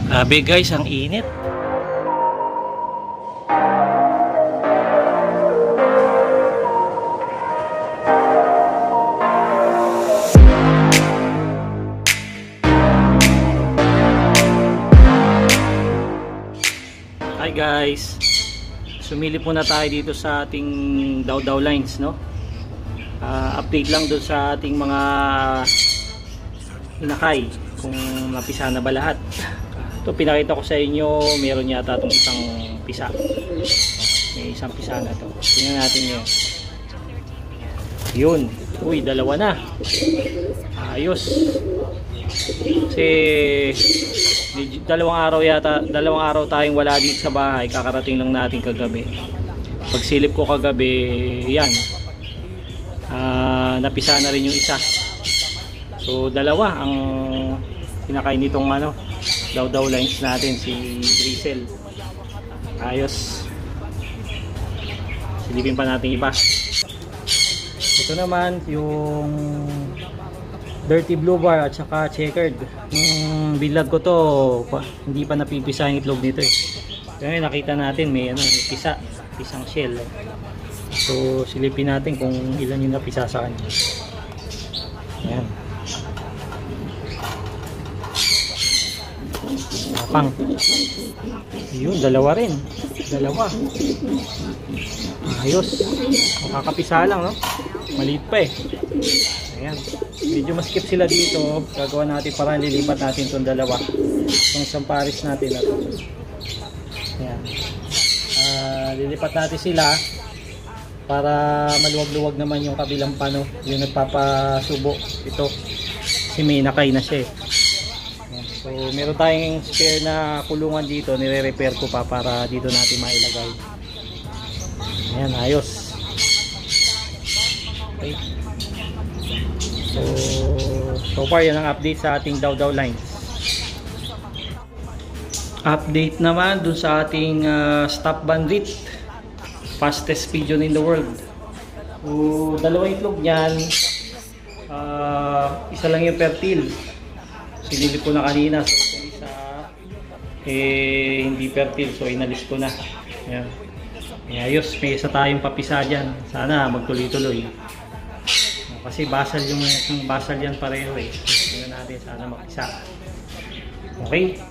Grabe guys, ang init. Hi guys. Sumili po na tayo dito sa ating Dowdow lines, no? Update lang doon sa ating mga inakay kung napisa na ba lahat. Ito pinakita ko sa inyo, meron yata itong isang pisa. May isang pisa na to. Tingnan natin yun. Yun. Uy, dalawa na. Ayos. Kasi dalawang araw tayong wala dito sa bahay. Kakarating lang natin kagabi. Pagsilip ko kagabi, yan. Napisa na rin yung isa. So dalawa ang pinakain nitong Dowdow lines natin, si Drizzle. Ayos. Silipin pa natin iba. Ito naman yung dirty blue bar at saka checkered. Yung bilag ko to, hindi pa napipisa yung itlog nito eh. Kaya nakita natin may pisang shell. So silipin natin kung ilan yung napisa sa kanya. Ayan. Pang. Yun, dalawa rin. Dalawa. Ayos. Makakapisa lang, no? Maliit pa eh. Ayan. Medyo maskip sila dito. Gagawa natin para lilipat natin itong dalawa. Itong isang pares natin na ito. Ayan. Lilipat natin sila para maluwag-luwag naman yung kabilang pano. Yung nagpapasubo. Ito. Kasi may nakay na siya eh. So meron tayong spare na kulungan dito, nire-repair ko pa para dito natin mailagay. Ayan, ayos. Okay. So far yan ang update sa ating Dowdow lines. Update naman dun sa ating stop bandit, fastest pigeon in the world. So dalawang itlog niyan, isa lang yung fertile. Sinilip ko na kanina, so isa hindi fertile, so inalis ko na. Ayan. Ayos, may isa tayong papisa dyan. Sana magtuloy-tuloy. Kasi basal yung basal yan pareho eh. Tingnan natin, sana mapisa. Okay.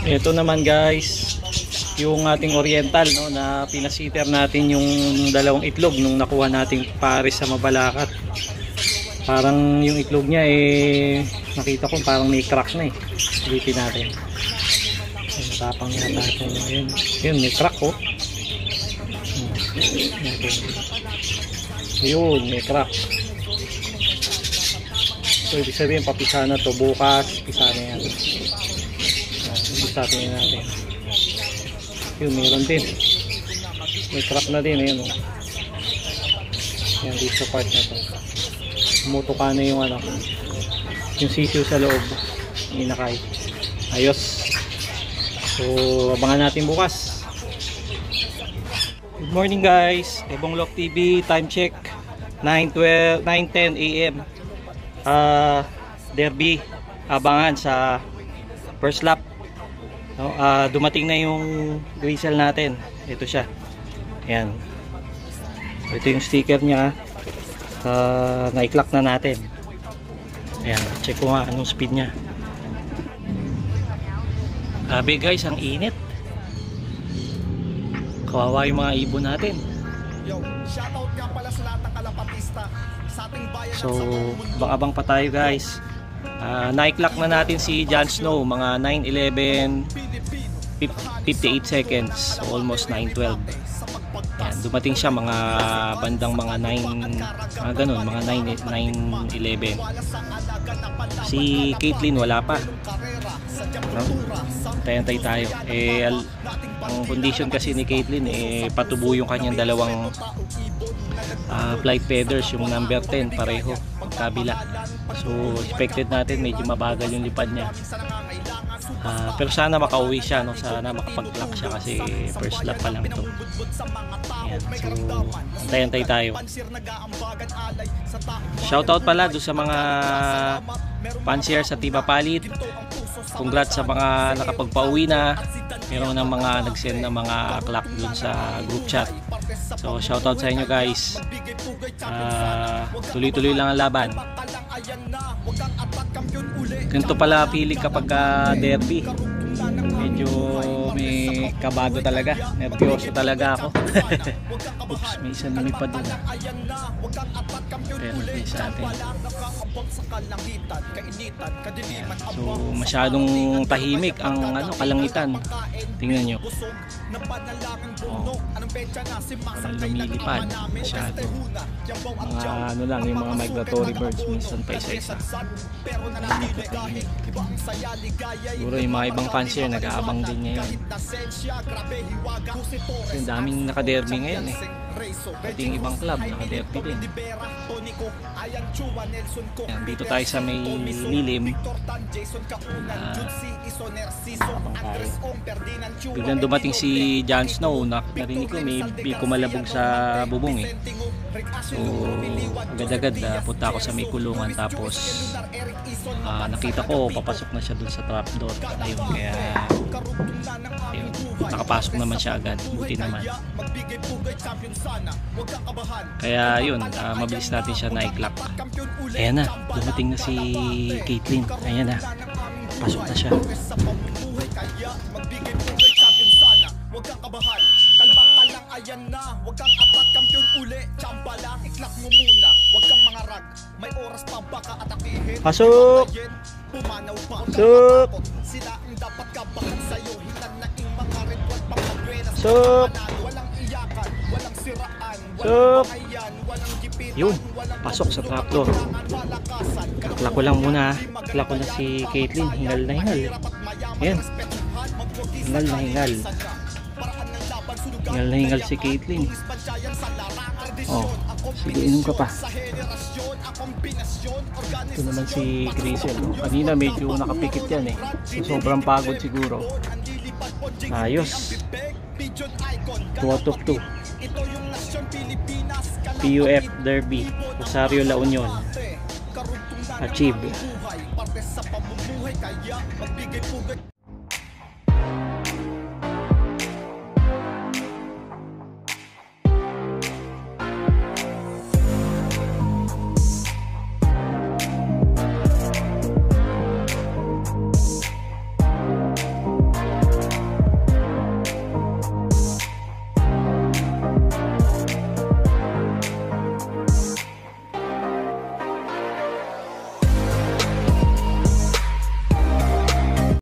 Ito naman guys, yung ating oriental, no, na pinasiter natin yung dalawang itlog nung nakuha nating pares sa Mabalacat. Parang yung itlog niya nakita ko parang may crack na eh. Silipin natin. Matapang yata ito. Yun, may crack oh. Yun, may crack. So ibig sabihin papisa na to. Bukas pisa na yan. Pisahin natin. Yun, meron din. May crack na din. Ayan oh. Yan dito sa part na to. Tumutuka na yung yung sisiw sa loob, inakay. Ayos. So abangan natin bukas. Good morning guys, Ebonglok TV, time check 9:10 AM. Derby abangan sa first lap, no? Dumating na yung Drizzle natin. Ito siya. Ayan. So, ito yung sticker niya. Na-clock na natin. Ayan, check ko nga anong speed nya. Grabe guys, ang init. Kawawa yung mga ibon natin. So abang pa tayo guys. Na-clock na natin si Jon Snow, mga 9:11 58 seconds, so almost 9:12. Yan, dumating siya mga bandang mga 9, mga ganun, mga 9:11. Si Caitlyn wala pa, no? Tayantay tayo. Ang condition kasi ni Caitlyn patubo yung kanyang dalawang flight feathers, yung number 10 pareho kabila. So expected natin medyo mabagal yung lipad niya. Pero sana makauwi siya, no? Sana makapag-clock siya kasi first lap pa lang ito. Ayan, so antay-antay tayo. Shoutout pala doon sa mga Pansier sa Tiba Palit, congrats sa mga nakapagpauwi na. Meron ng mga nag-send ng mga clock dun sa group chat. So shoutout sa inyo guys. Tuloy-tuloy lang ang laban. Ganito pala feeling kapag derby. Medyo may kabado talaga. Nervyoso talaga ako. Oops, may isa lumipad doon. Pero hindi sa atin. Ayan. So masyadong tahimik ang kalangitan. Tingnan nyo. Oh, walang lumilipad masyado. Mga lang, yung mga migratory birds minsan pa isa-isa. Siguro yung mga ibang fancier nag-aabang din ngayon. Kasi ang daming naka-derby ngayon eh. Pati yung ibang club naka-derby din. Yan, dito tayo sa may lilim. Biglang dumating si Jon Snow. Narinig ko may kumalabog sa bubong eh. So agad-agad punta ako sa may kulungan. Tapos nakita ko papasok na siya dun sa trapdoor. Ayun, kaya ayun, nakapasok naman siya agad. Buti naman. Kaya yun, mabilis natin siya na-i-clock. Ayan na, dumating na si Caitlyn. Ayan na, pasok na siya. Huwag kang kabahan, kalma ka lang, ayan na. Huwag kang atat, kampiyon uli. Tsamba lang, iklak mo muna. Huwag kang mangarag, may oras pa baka atakihin. Pasok! Pumanaw pa, pasok! Sila ang dapat kabahan sa'yo. Hinanaing mga ritual pang magwena. Pasok! Walang iyakan, walang siraan, walang bakayan, walang gipitan. Yun, pasok sa trapdoor. Kaklak ko lang muna. Kaklak ko na si Caitlyn. Hingal na hingal. Ayan, hingal na hingal. Hingal na hingal si Caitlyn. Oh, sige, inom ka pa. Ito naman si Grisel. Kanina medyo nakapikit yan eh. So, sobrang pagod siguro. Ayos. 2 out of 2. PUF Derby Rosario La Union. Achieve.